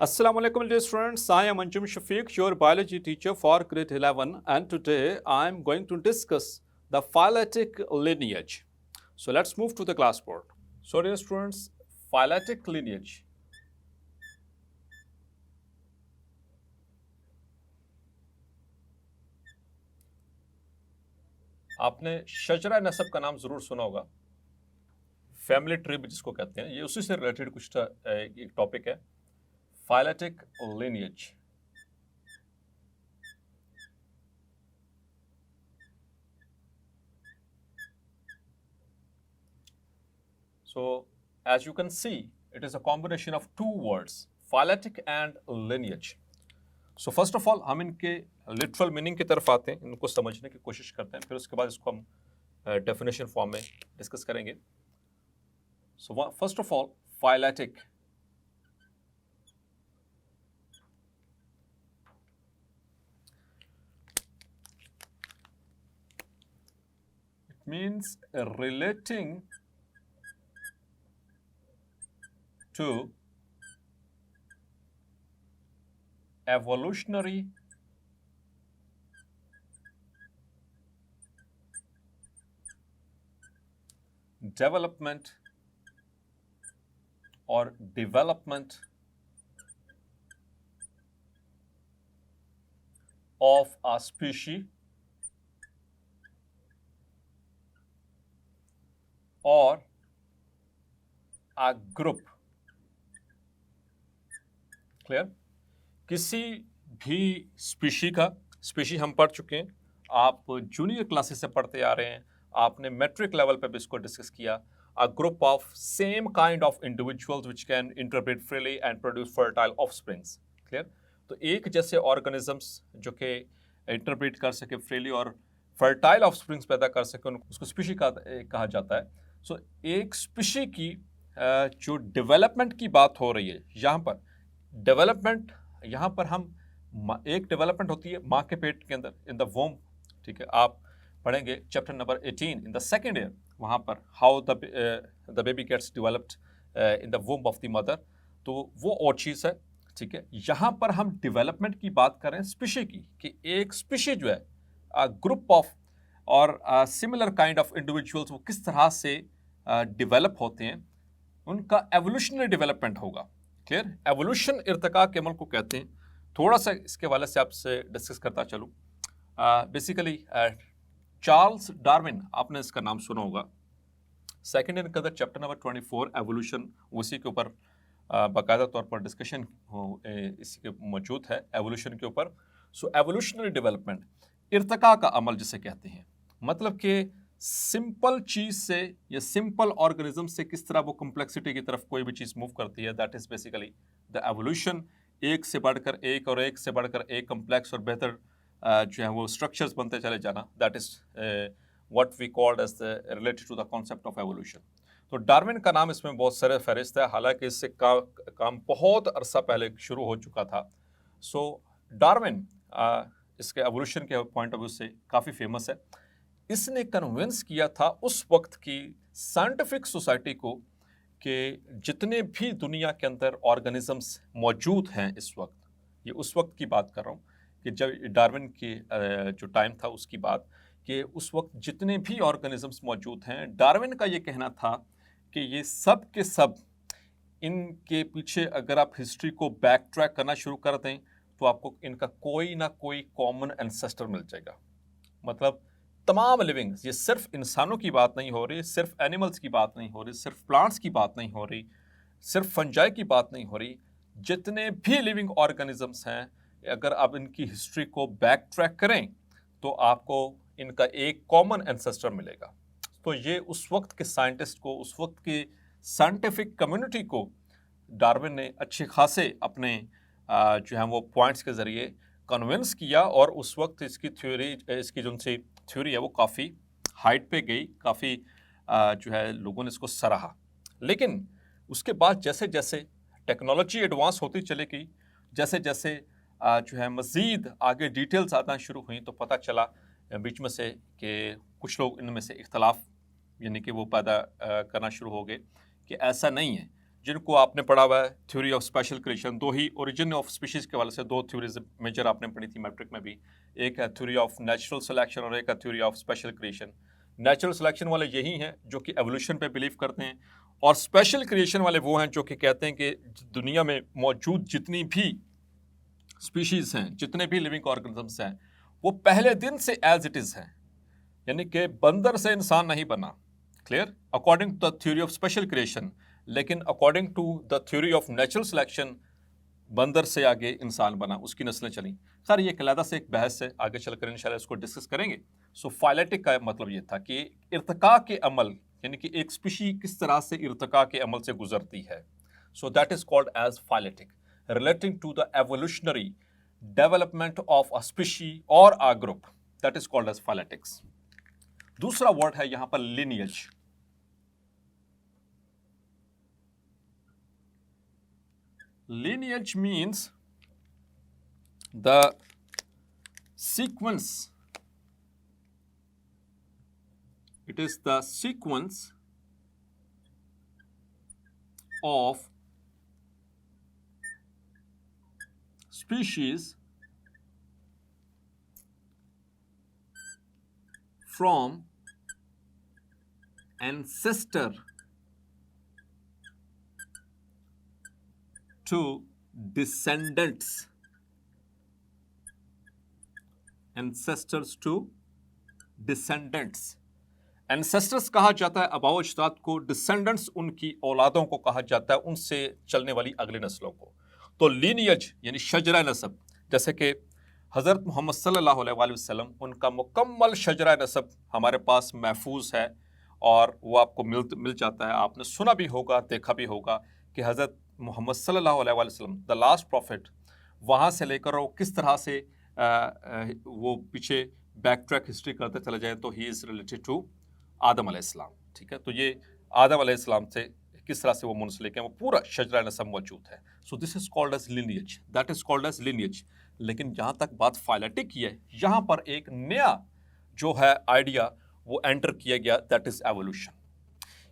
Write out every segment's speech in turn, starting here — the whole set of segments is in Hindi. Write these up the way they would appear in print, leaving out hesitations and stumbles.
Assalamu alaikum dear students, I am Anjum Shafiq, your biology teacher for grade 11, and today I am going to discuss the phyletic lineage. So let's move to the class board. So dear students, phyletic lineage. आपने शजरा नसब का नाम जरूर सुना होगा, फैमिली ट्री भी जिसको कहते हैं, ये उसी से रिलेटेड कुछ एक टॉपिक है, phyletic lineage. So as you can see, it is a combination of two words, phyletic and lineage. So first of all हम इनके literal meaning की तरफ आते हैं, इनको समझने की कोशिश करते हैं, फिर उसके बाद इसको हम definition form में डिस्कस करेंगे. So first of all, phyletic. It means relating to evolutionary development or development of a species or a group. Clear? किसी भी स्पीशी का, स्पीशी हम पढ़ चुके हैं, आप जूनियर क्लासेस से पढ़ते आ रहे हैं, आपने मैट्रिक लेवल पे भी इसको डिस्कस किया. A group of same kind of individuals which can interbreed freely and produce fertile offsprings. Clear? तो एक जैसे ऑर्गेनिजम्स जो कि इंटरब्रीड कर सके फ्रीली और फर्टाइल ऑफस्प्रिंग्स पैदा कर सके, उसको स्पीशी कहा जाता है. सो एक स्पीशी की जो डेवलपमेंट की बात हो रही है यहाँ पर, डेवलपमेंट यहाँ पर हम एक डेवलपमेंट होती है माँ के पेट के अंदर, इन द वोम. ठीक है, आप पढ़ेंगे chapter number 18 in the second year, वहाँ पर how the baby gets developed in the womb of the mother. तो वो और चीज़ है. ठीक है, यहाँ पर हम डेवलपमेंट की बात कर रहे हैं स्पीशी की, कि एक स्पीशी जो है ग्रुप ऑफ और सिमिलर काइंड ऑफ इंडिविजुअल्स वो किस तरह से डेवलप होते हैं, उनका एवोल्यूशनरी डेवलपमेंट होगा. क्लियर? एवोल्यूशन इर्तिका के अमल को कहते हैं. थोड़ा सा इसके वाले से आपसे डिस्कस करता चलूँ. बेसिकली चार्ल्स डार्विन, आपने इसका नाम सुना होगा. सेकेंड ईयर के अंदर चैप्टर नंबर 24 एवोल्यूशन, उसी के ऊपर बाकायदा तौर पर डिस्कशन इसके मौजूद है एवोल्यूशन के ऊपर. सो एवोल्यूशनरी डेवलपमेंट, इर्तिका का अमल जिसे कहते हैं, मतलब कि सिंपल चीज़ से या सिंपल ऑर्गेनिज्म से किस तरह वो कॉम्प्लेक्सिटी की तरफ कोई भी चीज़ मूव करती है, that is basically the evolution. एक से बढ़कर एक और एक से बढ़कर एक कॉम्प्लेक्स और बेहतर जो है वो स्ट्रक्चर्स बनते चले जाना, that is what we called as the related to the concept of evolution. तो डार्विन का नाम इसमें बहुत सर फहरिस्त है, हालांकि इससे काम बहुत अरसा पहले शुरू हो चुका था. सो डार्विन इसके एवोल्यूशन के पॉइंट ऑफ व्यू से काफ़ी फेमस है. इसने कन्विंस किया था उस वक्त की साइंटिफिक सोसाइटी को कि जितने भी दुनिया के अंदर ऑर्गेनिजम्स मौजूद हैं इस वक्त, ये उस वक्त की बात कर रहा हूँ कि जब डार्विन की जो टाइम था उसकी बात, कि उस वक्त जितने भी ऑर्गेनिजम्स मौजूद हैं, डार्विन का ये कहना था कि ये सब के सब, इनके पीछे अगर आप हिस्ट्री को बैक ट्रैक करना शुरू कर दें तो आपको इनका कोई ना कोई कॉमन एंसेस्टर मिल जाएगा. मतलब तमाम लिविंग्स, ये सिर्फ इंसानों की बात नहीं हो रही, सिर्फ एनिमल्स की बात नहीं हो रही, सिर्फ प्लांट्स की बात नहीं हो रही, सिर्फ फंजाई की बात नहीं हो रही, जितने भी लिविंग ऑर्गेनिजम्स हैं, अगर आप इनकी हिस्ट्री को बैक ट्रैक करें तो आपको इनका एक कॉमन एंसेस्टर मिलेगा. तो ये उस वक्त के साइंटिस्ट को, उस वक्त की साइंटिफिक कम्युनिटी को डार्विन ने अच्छे खासे अपने जो है वो पॉइंट्स के ज़रिए कन्विंस किया, और उस वक्त इसकी थ्योरी, इसकी जो सी थ्योरी है वो काफ़ी हाइट पे गई, काफ़ी जो है लोगों ने इसको सराहा. लेकिन उसके बाद जैसे जैसे टेक्नोलॉजी एडवांस होती चली गई, जैसे जैसे जो है मज़ीद आगे डिटेल्स आना शुरू हुई, तो पता चला बीच में से कि कुछ लोग इनमें से इख्तलाफ यानी कि वो पैदा करना शुरू हो गए कि ऐसा नहीं है. जिनको आपने पढ़ा हुआ है थ्योरी ऑफ स्पेशल क्रिएशन, दो ही ओरिजिन ऑफ स्पीशीज के वाले से दो थ्योरीज मेजर आपने पढ़ी थी मैट्रिक में भी, एक है थ्योरी ऑफ नेचुरल सिलेक्शन और एक है theory of special creation. Natural selection वाले यही हैं जो कि एवोल्यूशन पे बिलीव करते हैं, और स्पेशल क्रिएशन वाले वो हैं जो कि कहते हैं कि दुनिया में मौजूद जितनी भी स्पीशीज़ हैं, जितने भी लिविंग ऑर्गेनिजम्स हैं, वो पहले दिन से एज इट इज़ हैं, यानी कि बंदर से इंसान नहीं बना। Clear? According to the theory of special creation. लेकिन according to the theory of natural selection बंदर से आगे इंसान बना, उसकी नस्लें चली। सर ये अलग से एक बहस है, आगे चलकर इंशाल्लाह इसको डिस्कस करेंगे। सो फाइलेटिक का मतलब ये था कि इर्तिका के अमल, यानी कि एक स्पीशी किस तरह से इर्तिका के अमल से गुजरती है। So that is called as phyletic, relating to the evolutionary development of a species or a group, that is called as phyletics. दूसरा वर्ड है यहां पर lineage. Lineage means the sequence. It is the sequence of species from ancestor to descendants, ancestors to descendants। ancestors कहा जाता है आबाओ अजदाद को, descendants उनकी औलादों को कहा जाता है, उनसे चलने वाली अगली नस्लों को। तो lineage यानी शजरा नसब, जैसे कि हज़रत मोहम्मद सल्लल्लाहु अलैहि वसल्लम, उनका मुकम्मल शजरा नसब हमारे पास महफूज है और वो आपको मिल जाता है। आपने सुना भी होगा, देखा भी होगा कि हज़रत मोहम्मद सल्लल्लाहु अलैहि वसल्लम द लास्ट प्रॉफिट, वहाँ से लेकर वो किस तरह से वो पीछे बैक ट्रैक हिस्ट्री करते चले जाएं तो ही इज़ रिलेटेड टू आदम अलैहिस्सलाम। ठीक है, तो ये आदम अलैहिस्सलाम से किस तरह से वो मुंसलिक हैं, वो पूरा शजरा नसब मौजूद है। So this is called as lineage, that is called as lineage. लेकिन जहाँ तक बात फाइलेटिक की है, यहाँ पर एक नया जो है आइडिया वो एंटर किया गया, दैट इज एवोल्यूशन।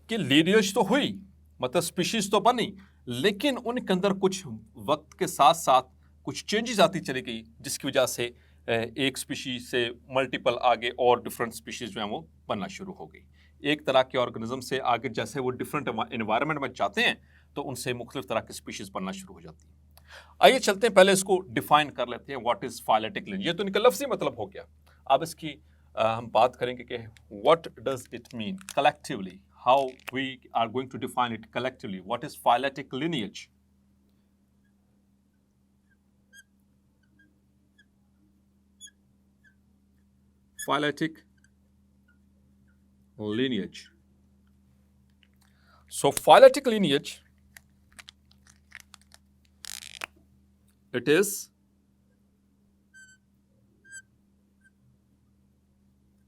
कि लिनियज तो हुई, मतलब स्पीशीज तो बनी, लेकिन उनके अंदर कुछ वक्त के साथ साथ कुछ चेंजेस आती चली गई, जिसकी वजह से एक स्पीशीज से मल्टीपल आगे और डिफरेंट स्पीशीज जो हैं वो बनना शुरू हो गई। एक तरह के ऑर्गेनिज्म से आगे जैसे वो डिफरेंट एनवायरनमेंट में जाते हैं तो उनसे मुख्तलिफ तरह की स्पीशीज बनना शुरू हो जाती है। आइए चलते हैं, पहले इसको डिफाइन कर लेते हैं, व्हाट इज फाइलेटिक लिनियज। ये तो इनका लफ्ज़ी मतलब हो गया। अब इसकी हम बात करेंगे कि what does it mean collectively, how we are going to define it collectively. What is phyletic lineage? Phyletic lineage. So phyletic lineage, it is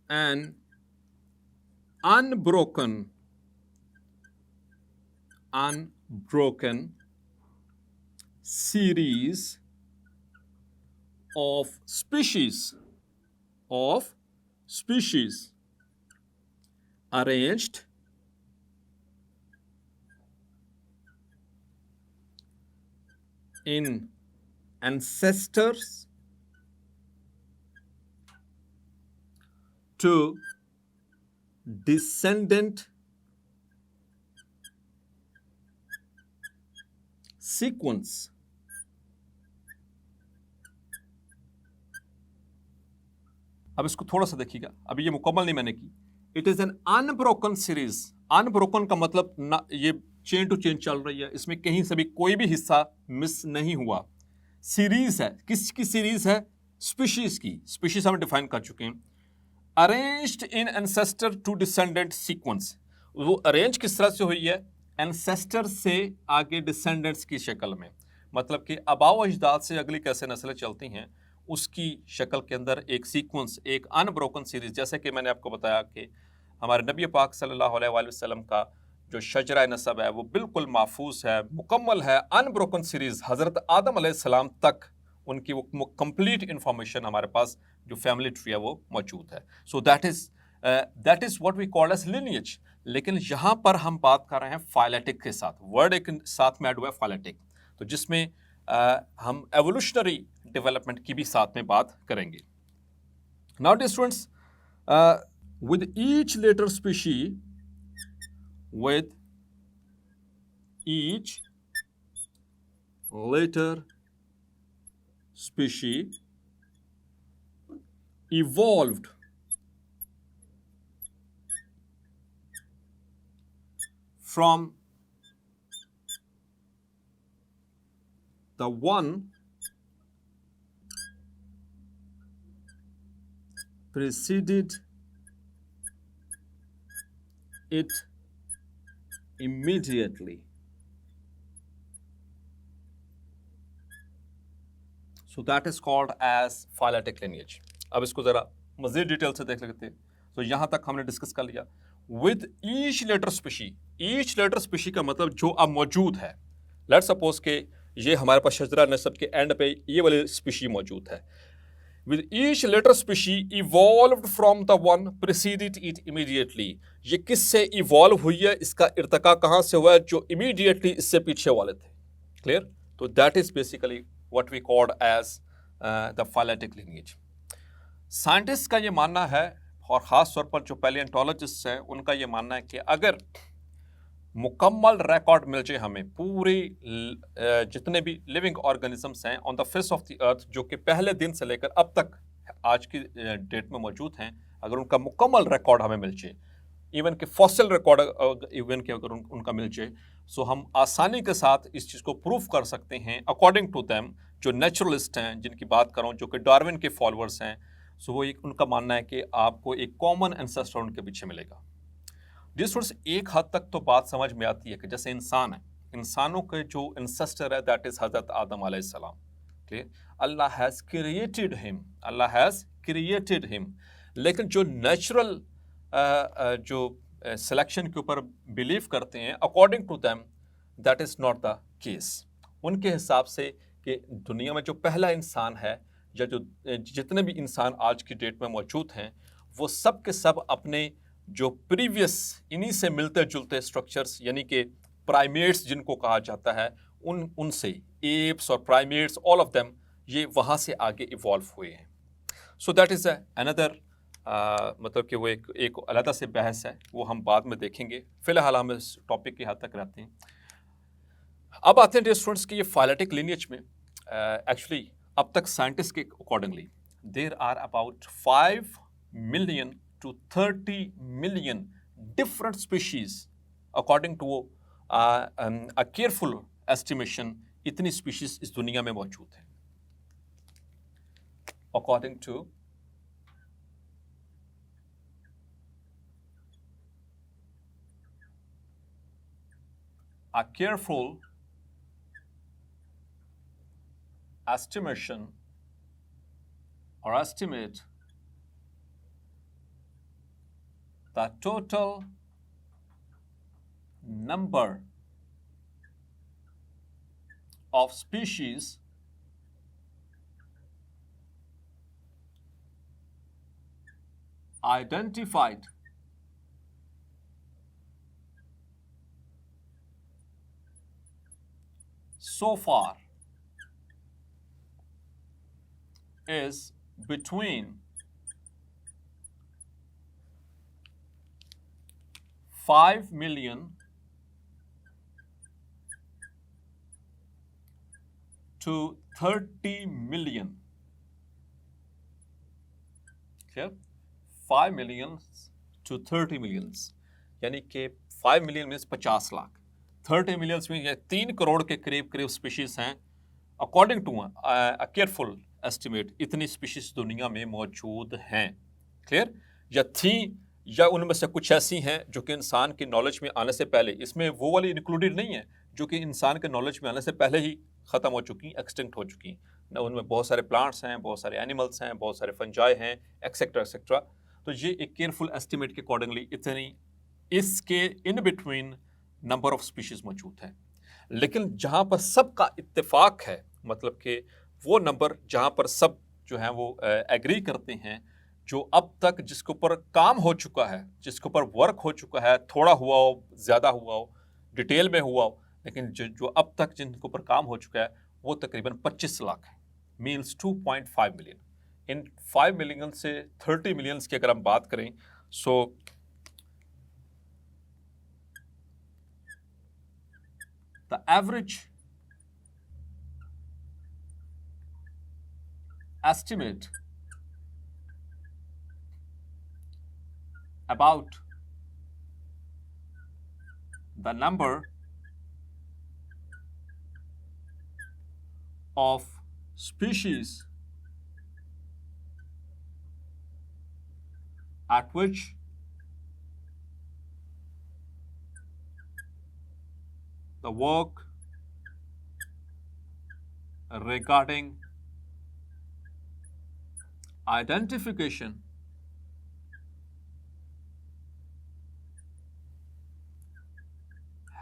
an unbroken series of species arranged in ancestors to descendant sequence। अब इसको थोड़ा सा देखिएगा, अभी ये मुकम्मल नहीं मैंने की। It is an unbroken series. Unbroken का मतलब ना, ये चेन टू चेन चल रही है, इसमें कहीं से भी कोई भी हिस्सा मिस नहीं हुआ। सीरीज है, किसकी सीरीज है? स्पीशीज की। स्पीशीज हम डिफाइन कर चुके हैं। Arranged in ancestor to descendant sequence, वो अरेंज किस तरह से हुई है? एंसेस्टर से आगे डिसेंडेंट्स की शक्ल में, मतलब कि आबाओ अजदाद से अगली कैसे नस्लें चलती हैं उसकी शक्ल के अंदर एक सीक्वेंस, एक अनब्रोकन सीरीज। जैसे कि मैंने आपको बताया कि हमारे नबी पाक सल्लल्लाहु अलैहि वसल्लम का जो शजरा नसब है वो बिल्कुल महफूज है, मुकम्मल है, अनब्रोकन सीरीज हज़रत आदम अलैहिस्सलाम तक उनकी वो कंप्लीट इंफॉर्मेशन हमारे पास जो फैमिली ट्री है वो मौजूद है। So that is what we call as lineage. लेकिन यहाँ पर हम बात कर रहे हैं फाइलेटिक के साथ, वर्ड एक साथ में ऐड हुआ है फाइलेटिक, तो जिसमें हम एवोल्यूशनरी डेवलपमेंट की भी साथ में बात करेंगे। Now dear students, with each later species, with each later species evolved from the one preceded it immediately. So that is called as phyletic lineage. अब इसको जरा मज़ीद डिटेल से देख लेते हैं। तो यहाँ तक हमने डिस्कस कर लिया। With each later species, each later species का मतलब जो अब मौजूद है। Let's suppose कि ये हमारे पास शजरा नस्ब के एंड पे ये वाली स्पीशी मौजूद है। With each later species evolved from the one preceded it immediately. ये किससे इवॉल्व हुई है, इसका इर्तका कहाँ से हुआ है, जो इमीडिएटली इससे पीछे वाले थे। क्लियर? तो that is basically what we called as the phyletic lineage. Scientist का ये मानना है, और ख़ास तौर पर जो पैलियोंटोलॉजिस्ट हैं उनका ये मानना है कि अगर मुकम्मल रिकॉर्ड मिल जाए हमें पूरी जितने भी लिविंग ऑर्गेनिजम्स हैं on the face of the earth, जो कि पहले दिन से लेकर अब तक आज की डेट में मौजूद हैं, अगर उनका मुकम्मल रिकॉर्ड हमें मिल जाए, इवन के फॉसिल रिकॉर्ड इवन के अगर उनका मिल जाए, सो हम आसानी के साथ इस चीज़ को प्रूव कर सकते हैं अकॉर्डिंग टू दैम, जो नेचुरलिस्ट हैं जिनकी बात कर रहा हूँ, जो कि डार्विन के फॉलोअर्स हैं। सो वो एक उनका मानना है कि आपको एक कॉमन एंसेस्टर उनके पीछे मिलेगा। जिस वजह से एक हद तक तो बात समझ में आती है कि जैसे इंसान है, इंसानों के जो एंसेस्टर है दैट इज हजरत आदम अलैहिस्सलाम। ठीक, Allah has created him, Allah has created him. लेकिन जो नेचुरल जो सिलेक्शन के ऊपर बिलीव करते हैं, according to them that is not the case. उनके हिसाब से कि दुनिया में जो पहला इंसान है या जो जितने भी इंसान आज की डेट में मौजूद हैं, वो सब के सब अपने जो प्रीवियस इन्हीं से मिलते जुलते स्ट्रक्चर्स, यानी कि प्राइमेट्स जिनको कहा जाता है, उनसे एप्स और प्राइमेट्स, ऑल ऑफ देम, ये वहाँ से आगे इवॉल्व हुए हैं। सो दैट इज़ अनदर मतलब कि वो एक अलग से बहस है, वो हम बाद में देखेंगे। फिलहाल हम इस टॉपिक के हद तक रहते हैं। अब आते हैं डियर स्टूडेंट्स कि ये फाइलेटिक लिनिएज में एक्चुअली अब तक साइंटिस्ट के accordingly there are about 5 million to 30 million different species according to a careful estimation। इतनी species इस दुनिया में मौजूद है according to a careful estimation or estimate, the total number of species identified so far is between 5 million to 30 million। Clear? 5 million to 30 millions, यानी कि 5 million मीन्स 50 लाख, 30 millions में 3 करोड़ के करीब करीब स्पीशीज हैं according to a careful estimate. इतनी स्पीशीज दुनिया में मौजूद हैं। क्लियर? या थी या उनमें से कुछ ऐसी हैं जो कि इंसान की नॉलेज में आने से पहले, इसमें वो वाली इंक्लूडेड नहीं है जो कि इंसान के नॉलेज में आने से पहले ही ख़त्म हो चुकी, एक्सटिंक्ट हो चुकी ना। उनमें बहुत सारे प्लांट्स हैं, बहुत सारे एनिमल्स हैं, बहुत सारे फंजाई हैं, एक्सेट्रा एक्सेट्रा। तो ये एक केयरफुल एस्टिमेट के अकॉर्डिंगली इतनी इसके in between number of species मौजूद है। लेकिन जहाँ पर सबका इत्तेफाक है, मतलब कि वो नंबर जहाँ पर सब जो हैं वो एग्री करते हैं जो अब तक जिसके ऊपर काम हो चुका है, जिसके ऊपर वर्क हो चुका है, थोड़ा हुआ हो, ज़्यादा हुआ हो, डिटेल में हुआ हो, लेकिन जो अब तक जिनके ऊपर काम हो चुका है वो तकरीबन 25 लाख है, मीन्स 2.5 मिलियन। इन 5 मिलियन से 30 मिलियंस की अगर हम बात करें, so the average estimate about the number of species at which the work regarding identification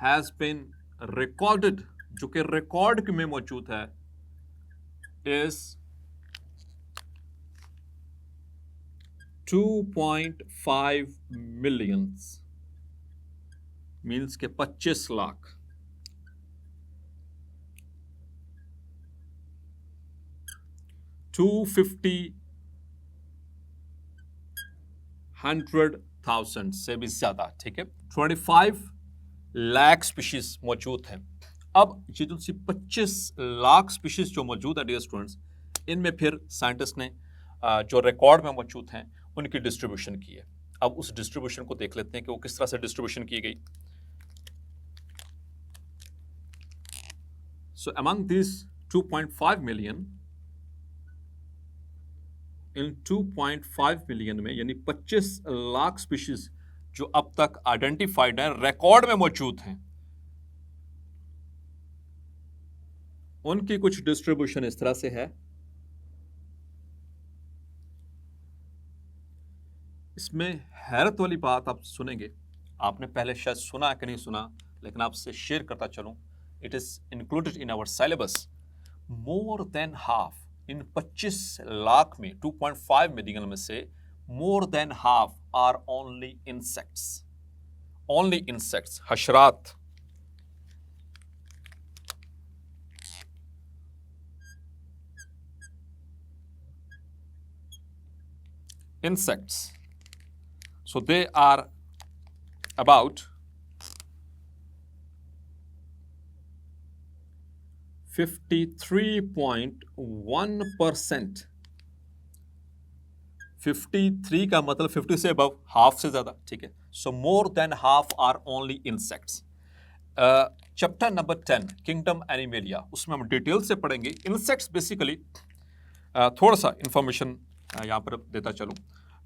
has been recorded, जो कि रिकॉर्ड में मौजूद है, is 2.5 millions, मीन्स के 25 लाख। $250,000 से भी ज्यादा, ठीक है। 25 लाख स्पीशीज मौजूद हैं। अब ये जो 25 लाख स्पीशीज जो मौजूद है डियर स्टूडेंट्स, इनमें फिर साइंटिस्ट ने जो रिकॉर्ड में मौजूद हैं उनकी डिस्ट्रीब्यूशन की है। अब उस डिस्ट्रीब्यूशन को देख लेते हैं कि वो किस तरह से डिस्ट्रीब्यूशन की गई। सो among this 2.5 million, in 2.5 million में यानी 25 लाख स्पीशीज जो अब तक आइडेंटिफाइड है, रिकॉर्ड में मौजूद हैं, उनकी कुछ डिस्ट्रीब्यूशन इस तरह से है। इसमें हैरत वाली बात आप सुनेंगे, आपने पहले शायद सुना कि नहीं सुना, लेकिन आपसे शेयर करता चलूं, it is included in our syllabus. More than half, in 25 lakh में 2.5 मिलियन में से more than half are only insects, only insects, हशरात। Insects. So they are about 53.1%। 53 का मतलब 50 से अबव, हाफ से ज्यादा, ठीक है। So more than half are only insects. Chapter number 10 kingdom Animalia, उसमें हम डिटेल से पढ़ेंगे इंसेक्ट्स। बेसिकली थोड़ा सा इंफॉर्मेशन यहाँ पर देता चलूँ,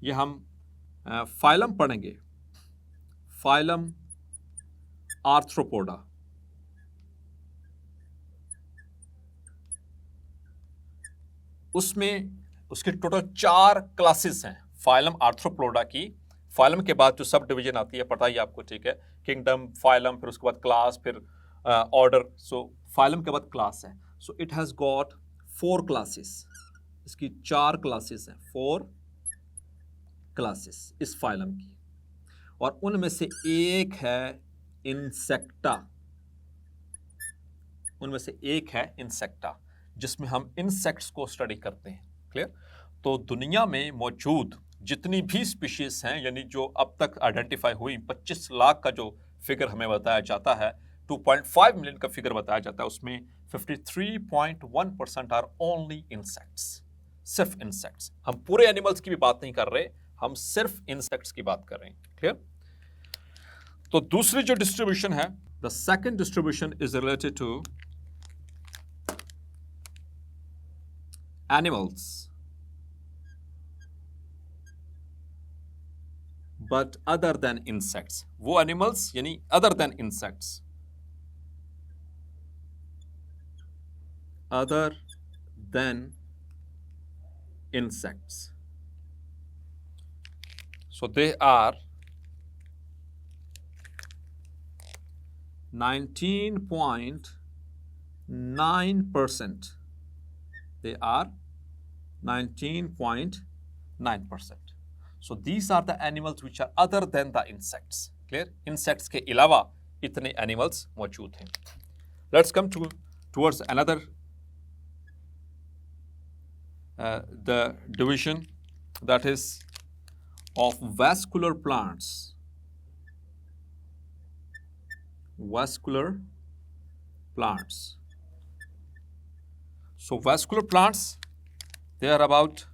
ये हम फाइलम पढ़ेंगे, फाइलम आर्थ्रोपोडा। उसमें उसके टोटल 4 क्लासेस हैं फाइलम आर्थ्रोपोडा की। फाइलम के बाद जो सब डिवीजन आती है पता ही आपको, ठीक है, किंगडम, फाइलम, फिर उसके बाद क्लास, फिर ऑर्डर। सो फाइलम के बाद क्लास है। So it has got 4 classes, इसकी 4 क्लासेस हैं, 4 क्लासेस इस फाइलम की, और उनमें से एक है इंसेक्टा, उनमें से एक है इंसेक्टा, जिसमें हम इंसेक्ट्स को स्टडी करते हैं। क्लियर? तो दुनिया में मौजूद जितनी भी स्पीशीज हैं, यानी जो अब तक आइडेंटिफाई हुई, 25 लाख का जो फिगर हमें बताया जाता है, 2.5 मिलियन का फिगर बताया जाता है, उसमें 53.1% आर ओनली इंसेक्ट्स, सिर्फ इंसेक्ट्स। हम पूरे एनिमल्स की भी बात नहीं कर रहे, हम सिर्फ इंसेक्ट्स की बात कर रहे हैं। क्लियर? तो दूसरी जो डिस्ट्रीब्यूशन है, the second distribution is related to animals, but other than insects। वो animals यानी other than insects, other than insects। So they are 19.9%। They are 19.9%। So these are the animals which are other than the insects. Clear? Insects के अलावा इतने animals मौजूद हैं. Let's come towards another the division, that is of vascular plants. Vascular plants. So vascular plants, they are about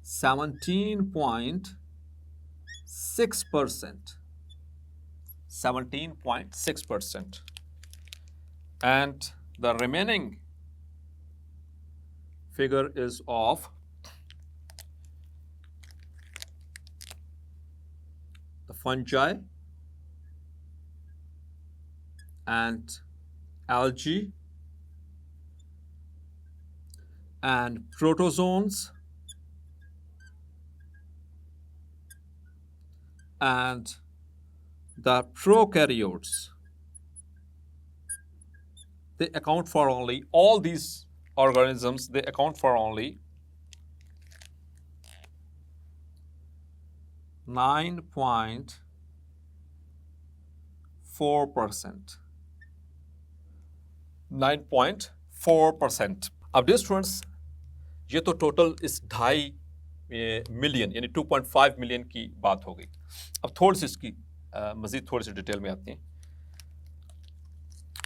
17.6%. 17.6%. And the remaining figure is of the fungi and algae and protozoans and the prokaryotes. They account for only, all these organisms, they account for only 9.4%. 9.4%. अब डियर स्टूडेंट्स, ये तो टोटल इस 2.5 मिलियन यानी 2.5 मिलियन की बात हो गई. अब थोड़ी सी इसकी मजीद थोड़ी सी डिटेल में आते हैं.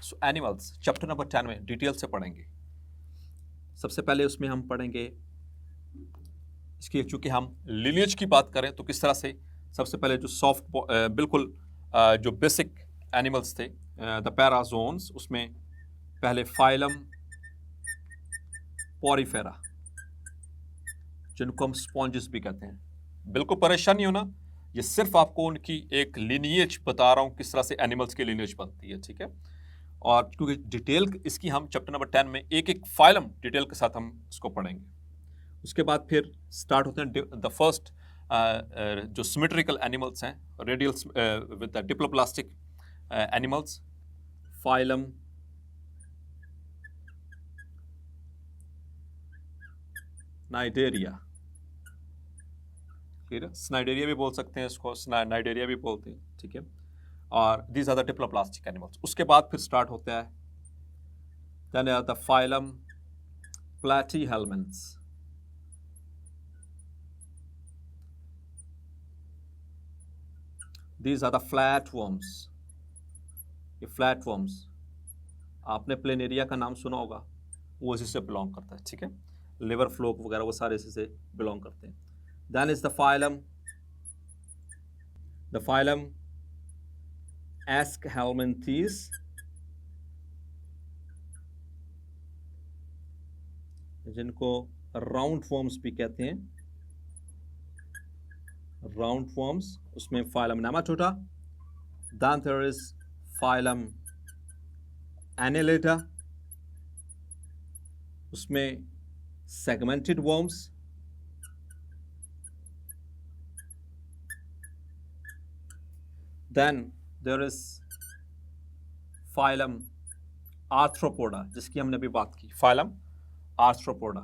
सो एनिमल्स चैप्टर नंबर 10 में डिटेल से पढ़ेंगे. सबसे पहले उसमें हम पढ़ेंगे इसकी, चूंकि हम लिनिएज की बात करें तो किस तरह से सबसे पहले जो सॉफ्ट बिल्कुल जो बेसिक एनिमल्स थे द पैराजोन्स, उसमें पहले फाइलम पॉरीफेरा जिनको हम स्पॉन्जेस भी कहते हैं. बिल्कुल परेशान नहीं होना, ये सिर्फ आपको उनकी एक लिनिएज बता रहा हूँ किस तरह से एनिमल्स की लिनिएज बनती है. ठीक है. और क्योंकि डिटेल इसकी हम चैप्टर नंबर 10 में एक एक फाइलम डिटेल के साथ हम इसको पढ़ेंगे. उसके बाद फिर स्टार्ट होते हैं द फर्स्ट जो सिमेट्रिकल एनिमल्स हैं, radial with the diploblastic animals, phylum Cnidaria. स्नाइडेरिया भी बोल सकते हैं इसको, नाइडेरिया भी बोलते हैं. ठीक है. और these are the diploblastic animals. उसके बाद फिर स्टार्ट होता है then the phylum Platyhelminthes. These are the flatworms. ये फ्लैटवर्म्स आपने प्लेनेरिया का नाम सुना होगा, वो इसी से बिलोंग करता है. ठीक है. लिवर फ्लोक वगैरह वो सारे इसी से बिलोंग करते हैं. Then is the phylum Aschelminthes. जिनको राउंड फॉर्म्स भी कहते हैं, राउंड फॉर्म्स. उसमें phylum Nematoda. Then there is phylum Annelida. उसमें segmented worms. Then there is phylum Arthropoda, जिसकी हमने अभी बात की. Phylum Arthropoda,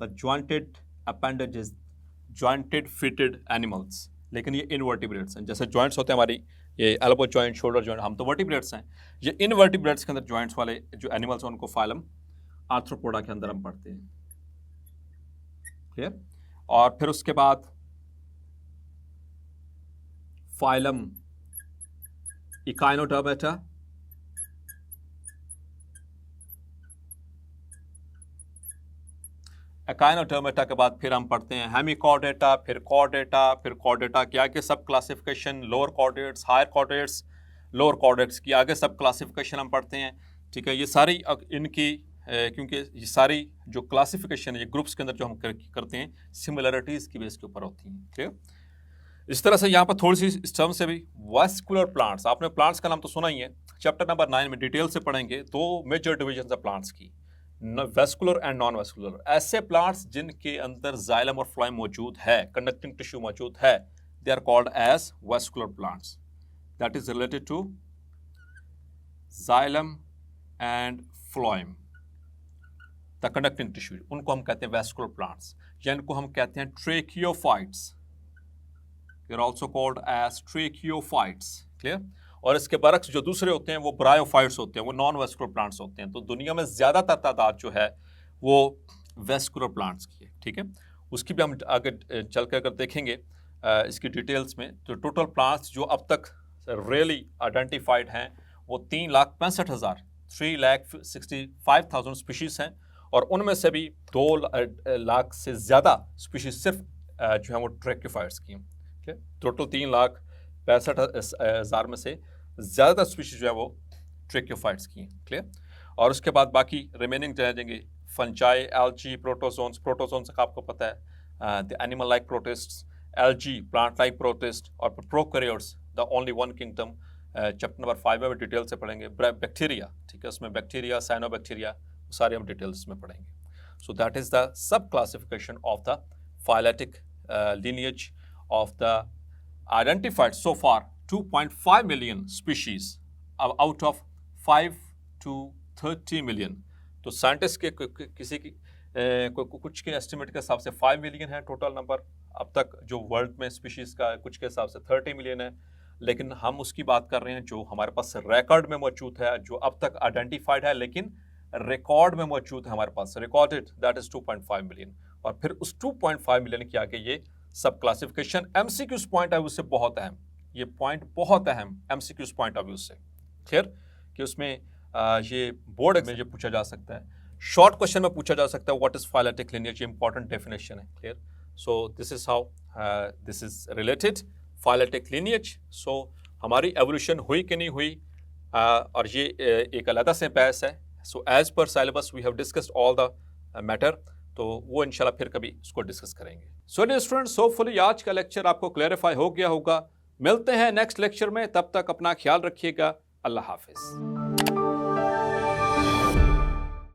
the jointed appendages, jointed footed animals. लेकिन ये इनवर्टिब्रेट्स हैं. जैसे जॉइंट्स होते हैं हमारी, ये एल्बो जॉइंट, शोल्डर जॉइंट, हम तो वर्टिब्रेट्स हैं. ये इनवर्टिब्रेट्स के अंदर जॉइंट्स वाले जो एनिमल्स हैं उनको फाइलम आर्थ्रोपोडा के अंदर हम पढ़ते हैं. क्लियर. और फिर उसके बाद फाइलम इकाइनोडर्मेटा. इकाइनोडर्मेटा के बाद फिर हम पढ़ते हैं हेमिकॉर्डेटा, फिर कॉर्डेटा, फिर कॉर्डेटा के आगे sub classification, lower chordates, higher chordates, lower chordates की आगे सब क्लासिफिकेशन हम पढ़ते हैं. ठीक है. ये सारी इनकी क्योंकि ये सारी जो क्लासिफिकेशन है ये ग्रुप्स के अंदर जो हम करते हैं सिमिलरिटीज़ की बेस के ऊपर होती हैं. ठीक. इस तरह से यहाँ पर थोड़ी सी इस टर्म से भी वास्कुलर प्लांट्स, आपने प्लांट्स का नाम तो सुना ही है. चैप्टर नंबर 9 में डिटेल से पढ़ेंगे. दो मेजर डिविजन है प्लांट्स की, वेस्कुलर एंड नॉन वेस्कुलर. ऐसे प्लांट्स जिनके अंदर जाइलम और फ्लोएम मौजूद है, कंडक्टिंग टिश्यू मौजूद है, they are called as vascular plants. That is related to xylem and phloem. The conducting tissue, उनको हम कहते हैं वैस्कुलर प्लांट्स, या इनको हम कहते हैं tracheophytes, they are also called as tracheophytes, clear. और इसके बरक्स जो दूसरे होते हैं वो ब्रायोफाइट्स होते हैं, वो नॉन वेस्कुलर प्लांट्स होते हैं। तो दुनिया में ज़्यादातर तादाद जो है वो वेस्कुलर प्लांट्स की है, ठीक है। उसकी भी हम आगे चल कर अगर देखेंगे इसकी डिटेल्स में, तो टोटल प्लांट्स जो अब तक रियली आइडेंटिफाइड हैं वो 3,65,000 3,65,000 स्पीशीज़ हैं, और उनमें से भी 2 लाख से ज़्यादा स्पीशीज़ सिर्फ जो है वो ट्रेकियोफाइट्स की हैं, ठीक है। टोटल 3,65,000 में से ज़्यादातर स्पीशीज़ जो है वो ट्रेकियोफाइट्स की हैं, क्लियर। और उसके बाद बाकी रिमेनिंग रह जाएंगे फंजाई, एल्गी, प्रोटोजोन्स। प्रोटोजोन्स का आपको पता है the animal like protists, algae plant like protist, और prokaryotes the only one kingdom. Chapter number 5 में डिटेल से पढ़ेंगे। बैक्टीरिया, ठीक है, उसमें बैक्टीरिया, साइनोबैक्टीरिया, सारे हम डिटेल्स में पढ़ेंगे। So that is the sub classification of the phyletic lineage of the identified so far 2.5 million species out of 5 to 30 million। तो साइंटिस्ट के किसी की कुछ के एस्टिमेट के हिसाब से 5 मिलियन है टोटल नंबर अब तक जो वर्ल्ड में स्पीशीज़ का, कुछ के हिसाब से 30 मिलियन है, लेकिन हम उसकी बात कर रहे हैं जो हमारे पास रिकॉर्ड में मौजूद है, जो अब तक आइडेंटिफाइड है लेकिन रिकॉर्ड में मौजूद है हमारे पास, रिकॉर्डेड, दैट इज़ 2.5 मिलियन। और फिर उस 2.5 मिलियन के आगे ये सब classification MCQs point of view से बहुत अहम, ये पॉइंट बहुत अहम एमसीक्यूज पॉइंट ऑफ व्यू से, क्लियर, कि उसमें ये बोर्ड में जो पूछा जा सकता है, शॉर्ट क्वेश्चन में पूछा जा सकता है what is phyletic lineage, important definition है, clear. So this is how this is related phyletic lineage. सो हमारी एवोल्यूशन हुई कि नहीं हुई, और ये एक अलग से बहस है। So as per syllabus we have discussed all the matter, तो वो इंशाल्लाह फिर कभी इसको डिस्कस करेंगे। सो डियर स्टूडेंट्स, होपफुली आज का लेक्चर आपको क्लैरिफाई हो गया होगा। मिलते हैं नेक्स्ट लेक्चर में, तब तक अपना ख्याल रखिएगा। अल्लाह हाफिज़।